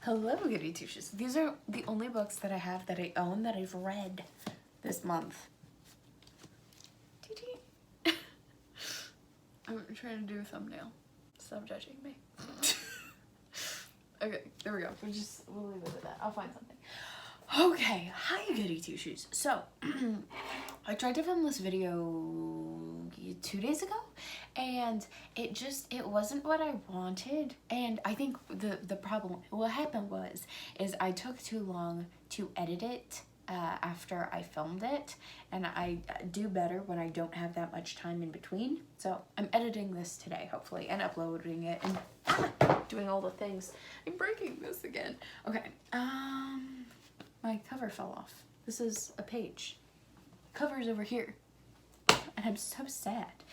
Hello, Goodie Two-Shoes. These are the only books that I have that I own that I've read this month. I'm trying to do a thumbnail. Stop judging me. Okay, there we go. We'll leave it at that. I'll find something. Okay, hi Goodie Two-Shoes. So, I tried to film this video 2 days ago, and it wasn't what I wanted. And I think the problem, what happened is I took too long to edit it after I filmed it, and I do better when I don't have that much time in between. So I'm editing this today, hopefully, and uploading it and doing all the things. I'm breaking this again. Okay, my cover fell off. This is a page. Cover's over here. And I'm so sad.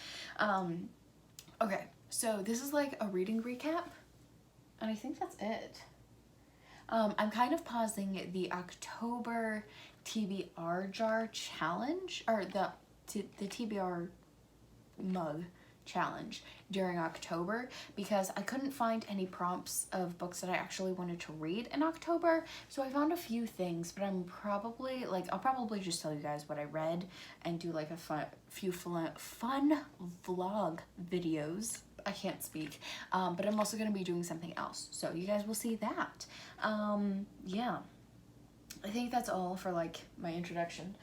Okay, so this is like a reading recap. And I think that's it. I'm kind of pausing the October TBR jar challenge, or the TBR mug challenge during October, because I couldn't find any prompts of books that I actually wanted to read in October. So I found a few things, but I'll probably just tell you guys what I read and do like a few fun vlog videos. I can't speak, but I'm also going to be doing something else, so you guys will see that. Yeah, I think that's all for like my introduction.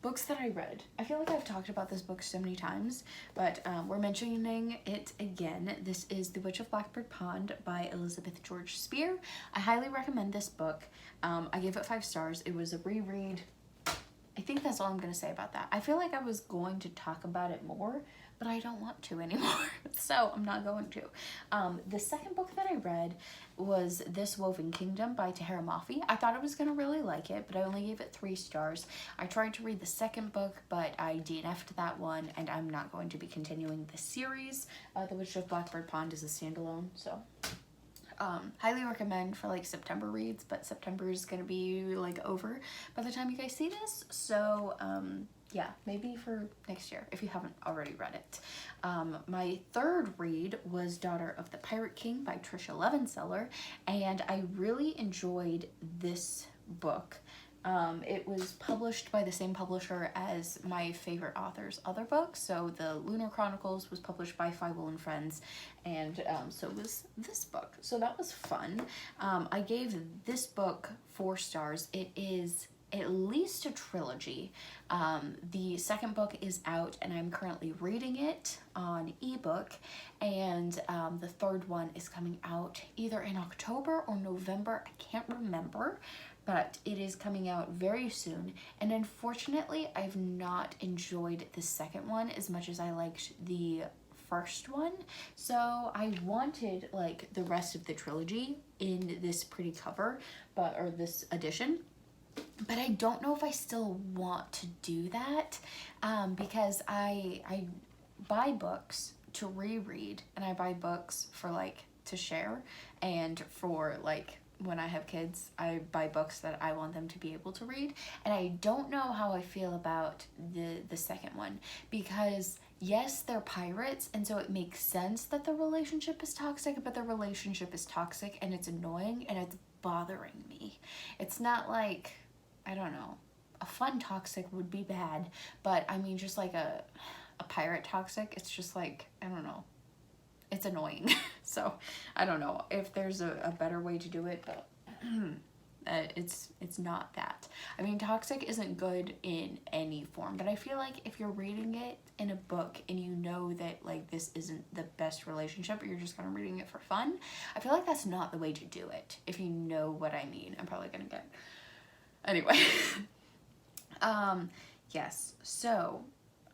Books that I read. I feel like I've talked about this book so many times, but we're mentioning it again. This is The Witch of Blackbird Pond by Elizabeth George Spear. I highly recommend this book. I gave it 5 stars. It was a reread. I think that's all I'm going to say about that. I feel like I was going to talk about it more, but I don't want to anymore, so I'm not going to. The second book that I read was This Woven Kingdom by Tahara Mafi. I thought I was gonna really like it, but I only gave it 3 stars. I tried to read the second book, but I DNF'd that one, and I'm not going to be continuing the series. The Witch of Blackbird Pond is a standalone, so highly recommend for like September reads, but September is gonna be like over by the time you guys see this, so yeah, maybe for next year if you haven't already read it. My third read was Daughter of the Pirate King by Trisha Levenseller, and I really enjoyed this book. It was published by the same publisher as my favorite author's other books. So the Lunar Chronicles was published by Fievel and Friends, and so was this book. So that was fun. I gave this book 4 stars. It is at least a trilogy. The second book is out, and I'm currently reading it on ebook, and the third one is coming out either in October or November. I can't remember, but it is coming out very soon, and unfortunately I've not enjoyed the second one as much as I liked the first one, so I wanted like the rest of the trilogy in this pretty cover, or this edition. But I don't know if I still want to do that, because I buy books to reread, and I buy books for like to share, and for like when I have kids, I buy books that I want them to be able to read. And I don't know how I feel about the second one, because yes, they're pirates, and so it makes sense that the relationship is toxic, but the relationship is toxic and it's annoying and it's bothering me. It's not like, I don't know, a fun toxic would be bad, but I mean just like a pirate toxic, it's just like, I don't know, it's annoying. So I don't know if there's a better way to do it, but it's not that. I mean, toxic isn't good in any form, but I feel like if you're reading it in a book and you know that like this isn't the best relationship, or you're just kind of reading it for fun, I feel like that's not the way to do it, if you know what I mean. I'm probably gonna get, anyway. Yes, so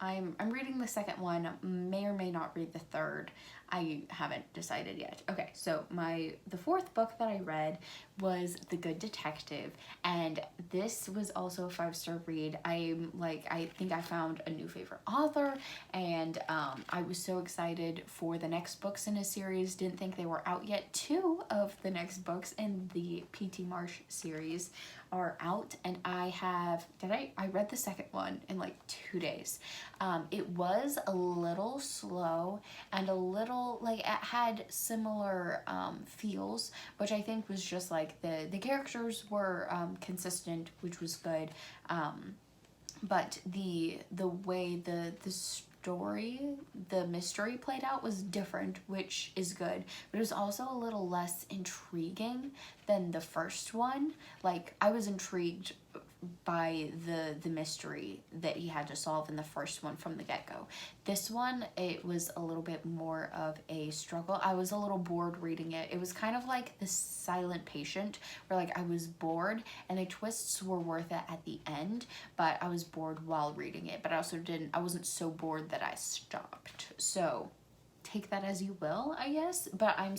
I'm reading the second one, may or may not read the third. I haven't decided yet. Okay, so the fourth book that I read was The Good Detective, and this was also a 5-star read. I think I found a new favorite author, and I was so excited for the next books in a series. Didn't think they were out yet. 2 of the next books in the P.T. Marsh series are out, and I read the second one in like 2 days. It was a little slow and a little little, like, it had similar feels, which I think was just like the characters were consistent, which was good. But the way the story, the mystery played out was different, which is good, but it was also a little less intriguing than the first one. Like, I was intrigued by the mystery that he had to solve in the first one from the get-go. This one, it was a little bit more of a struggle. I was a little bored reading it. It was kind of like The Silent Patient, where like I was bored and the twists were worth it at the end, but I was bored while reading it. But I wasn't so bored that I stopped. So take that as you will, I guess, but I'm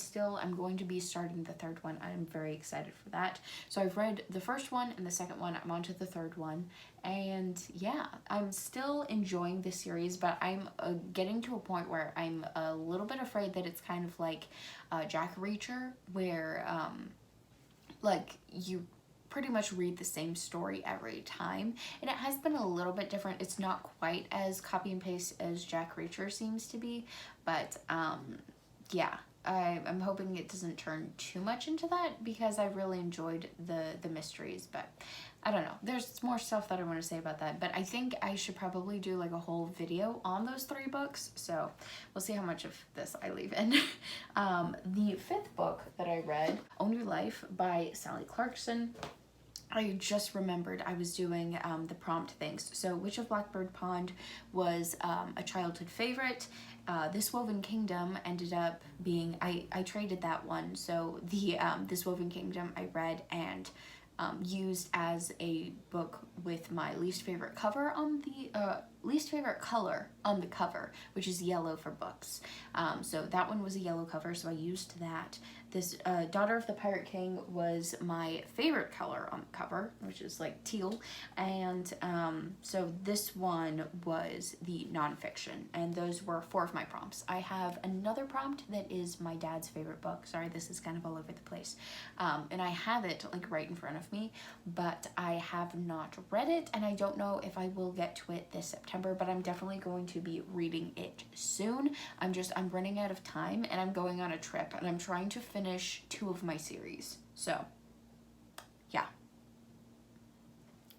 going to be starting the third one. I'm very excited for that. So I've read the first one and the second one. I'm on to the third one, and yeah, I'm still enjoying the series, but I'm getting to a point where I'm a little bit afraid that it's kind of like Jack Reacher, where like you pretty much read the same story every time, and it has been a little bit different. It's not quite as copy and paste as Jack Reacher seems to be, but yeah, I'm hoping it doesn't turn too much into that, because I really enjoyed the mysteries. But I don't know, there's more stuff that I want to say about that, but I think I should probably do like a whole video on those 3 books, so we'll see how much of this I leave in. The 5th book that I read, Own Your Life by Sally Clarkson. I just remembered I was doing the prompt things. So Witch of Blackbird Pond was a childhood favorite. This Woven Kingdom ended up being, I traded that one. So the This Woven Kingdom I read and used as a book with my least favorite cover on the least favorite color on the cover, which is yellow for books. So that one was a yellow cover, so I used that. This Daughter of the Pirate King was my favorite color on the cover, which is like teal, and so this one was the nonfiction, and those were 4 of my prompts. I have another prompt that is my dad's favorite book. Sorry, this is kind of all over the place, and I have it like right in front of me, but I have not read it, and I don't know if I will get to it this September, but I'm definitely going to be reading it soon. I'm running out of time, and I'm going on a trip, and I'm trying to finish 2 of my series. So yeah,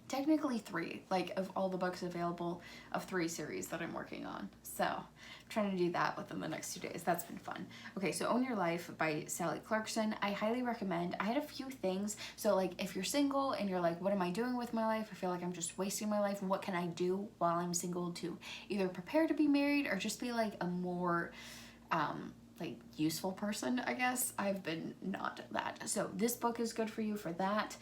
technically 3, like of all the books available, of 3 series that I'm working on. So I'm trying to do that within the next 2 days. That's been fun. Okay, so Own Your Life by Sally Clarkson. I highly recommend. I had a few things. So like if you're single and you're like, what am I doing with my life? I feel like I'm just wasting my life. And what can I do while I'm single to either prepare to be married or just be like a more like useful person, I guess. I've been not that. So this book is good for you for that.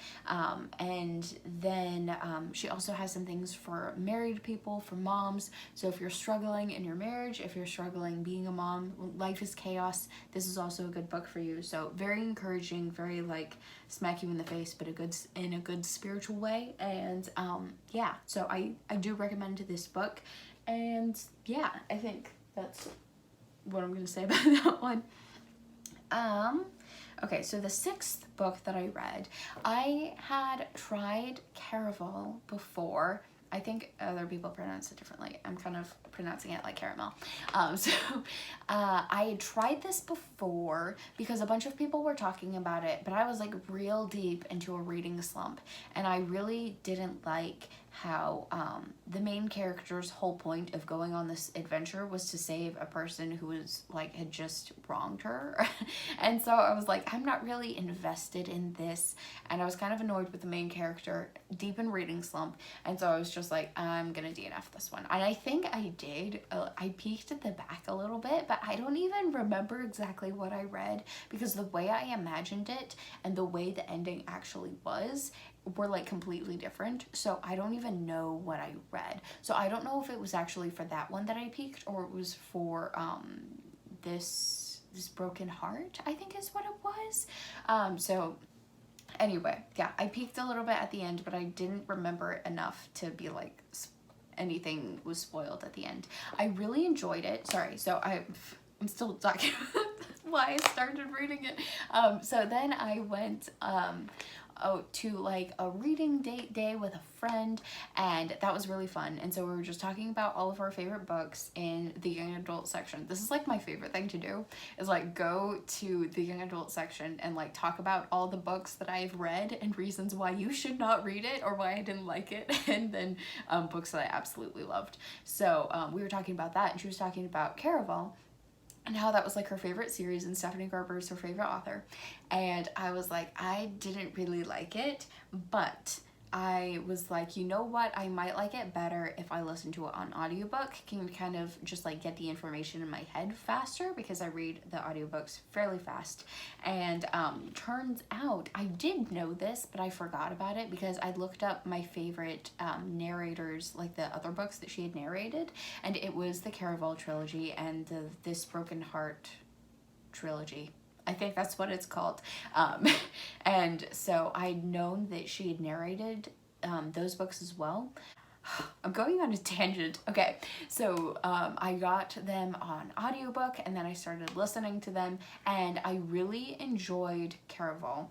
And then she also has some things for married people, for moms. So if you're struggling in your marriage, if you're struggling being a mom, life is chaos, this is also a good book for you. So very encouraging, very like smack you in the face, but in a good spiritual way. And yeah, so I do recommend this book. And yeah, I think that's what I'm gonna say about that one. Okay, so the 6th book that I read, I had tried Caraval before. I think other people pronounce it differently. I'm kind of pronouncing it like caramel. I had tried this before because a bunch of people were talking about it, but I was like real deep into a reading slump, and I really didn't like how the main character's whole point of going on this adventure was to save a person who was like had just wronged her. And so I was like, I'm not really invested in this, and I was kind of annoyed with the main character, deep in reading slump, and so I was just like, I'm gonna DNF this one. And I think I did. I peeked at the back a little bit, but I don't even remember exactly what I read, because the way I imagined it and the way the ending actually was were like completely different. So I don't even know what I read. So I don't know if it was actually for that one that I peeked, or it was for this Broken Heart, I think is what it was. So anyway, yeah, I peeked a little bit at the end, but I didn't remember enough to be like anything was spoiled at the end. I really enjoyed it. Sorry, so I'm still talking about why I started reading it. So then I went to like a reading date day with a friend, and that was really fun. And so we were just talking about all of our favorite books in the young adult section. This is like my favorite thing to do, is like go to the young adult section and like talk about all the books that I've read and reasons why you should not read it or why I didn't like it, and then books that I absolutely loved. So we were talking about that, and she was talking about Caraval and how that was like her favorite series, and Stephanie Garber is her favorite author. And I was like, I didn't really like it, but I was like, you know what, I might like it better if I listen to it on audiobook. Can kind of just like get the information in my head faster, because I read the audiobooks fairly fast. And turns out I did know this, but I forgot about it because I looked up my favorite narrators, like the other books that she had narrated, and it was the Caraval trilogy and the This Broken Heart trilogy. I think that's what it's called. And so I'd known that she had narrated those books as well. I'm going on a tangent. Okay, so I got them on audiobook, and then I started listening to them, and I really enjoyed Caraval.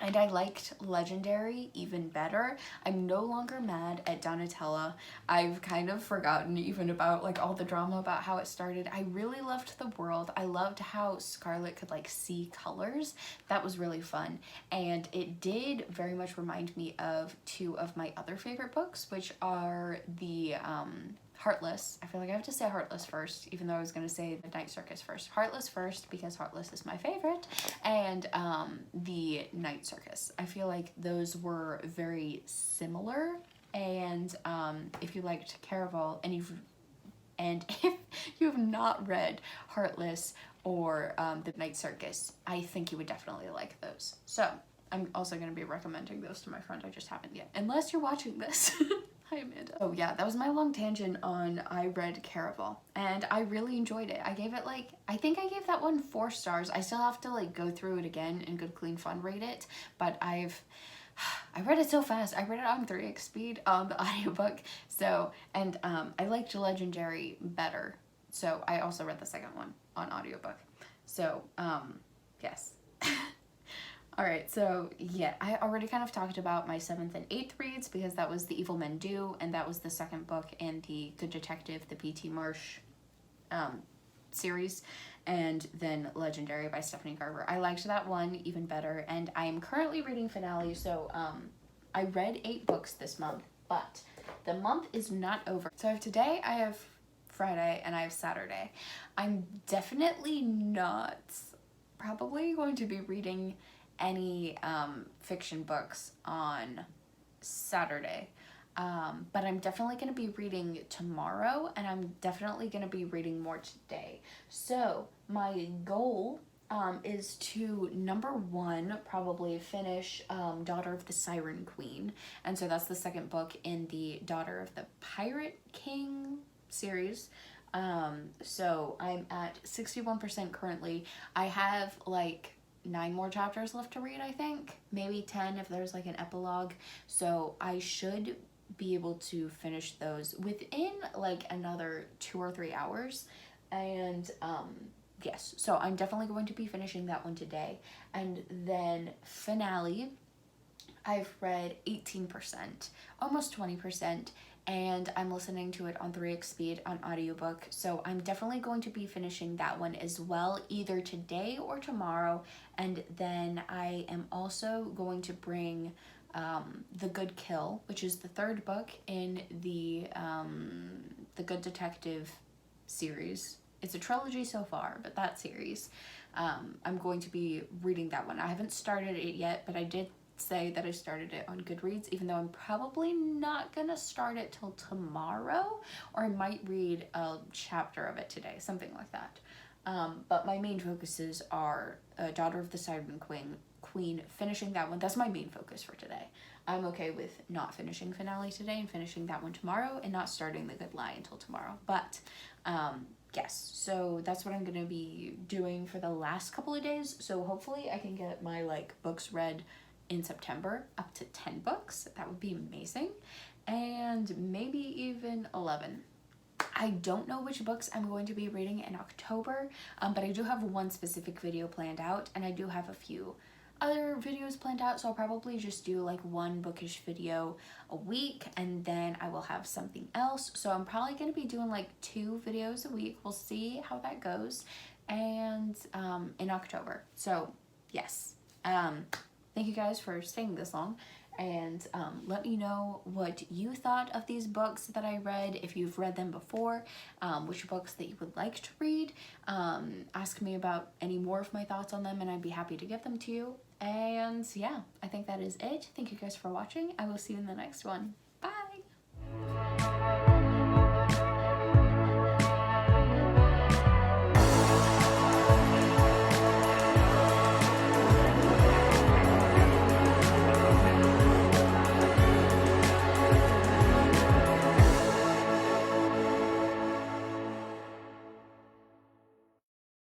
And I liked Legendary even better. I'm no longer mad at Donatella. I've kind of forgotten even about like all the drama about how it started. I really loved the world. I loved how Scarlet could like see colors. That was really fun. And it did very much remind me of two of my other favorite books, which are the Heartless. I feel like I have to say Heartless first, even though I was going to say The Night Circus first. Heartless first, because Heartless is my favorite, and The Night Circus. I feel like those were very similar, and if you liked Caraval, and if you have not read Heartless or The Night Circus, I think you would definitely like those. So I'm also going to be recommending those to my friend. I just haven't yet, unless you're watching this. Hi, Amanda. Oh yeah, that was my long tangent on I read Caraval, and I really enjoyed it. I gave it like, I think I gave that one 4 stars. I still have to like go through it again and Good Clean Fun rate it, but I read it so fast. I read it on 3x speed on the audiobook. So, and I liked Legendary better. So I also read the second one on audiobook. So, yes. All right, so yeah, I already kind of talked about my 7th and 8th reads, because that was The Evil Men Do, and that was the second book in the Good Detective, the P.T. Marsh series, and then Legendary by Stephanie Garber. I liked that one even better, and I am currently reading Finale, so I read 8 books this month, but the month is not over. So I have today, I have Friday, and I have Saturday. I'm definitely not probably going to be reading any fiction books on Saturday, but I'm definitely going to be reading tomorrow, and I'm definitely going to be reading more today. So my goal is to, number 1, probably finish Daughter of the Siren Queen, and so that's the second book in the Daughter of the Pirate King series. So I'm at 61% currently. I have like 9 more chapters left to read, I think. Maybe 10 if there's like an epilogue. So I should be able to finish those within like another 2 or 3 hours. And yes, so I'm definitely going to be finishing that one today. And then Finale, I've read 18%, almost 20%. And I'm listening to it on 3x speed on audiobook, so I'm definitely going to be finishing that one as well, either today or tomorrow. And then I am also going to bring The Good Kill, which is the 3rd book in the Good Detective series. It's a trilogy so far, but that series, I'm going to be reading that one. I haven't started it yet, but I did say that I started it on Goodreads, even though I'm probably not gonna start it till tomorrow, or I might read a chapter of it today, something like that. But my main focuses are Daughter of the Siren Queen, finishing that one. That's my main focus for today. I'm okay with not finishing Finale today and finishing that one tomorrow, and not starting The Good Lie until tomorrow. But yes, so that's what I'm gonna be doing for the last couple of days. So hopefully I can get my like books read in September up to 10 books. That would be amazing. And maybe even 11. I don't know which books I'm going to be reading in October, but I do have one specific video planned out, and I do have a few other videos planned out, so I'll probably just do like one bookish video a week, and then I will have something else. So I'm probably going to be doing like 2 videos a week. We'll see how that goes, and in October. So yes, thank you guys for staying this long, and let me know what you thought of these books that I read, if you've read them before, which books that you would like to read. Ask me about any more of my thoughts on them, and I'd be happy to give them to you. And yeah, I think that is it. Thank you guys for watching. I will see you in the next one.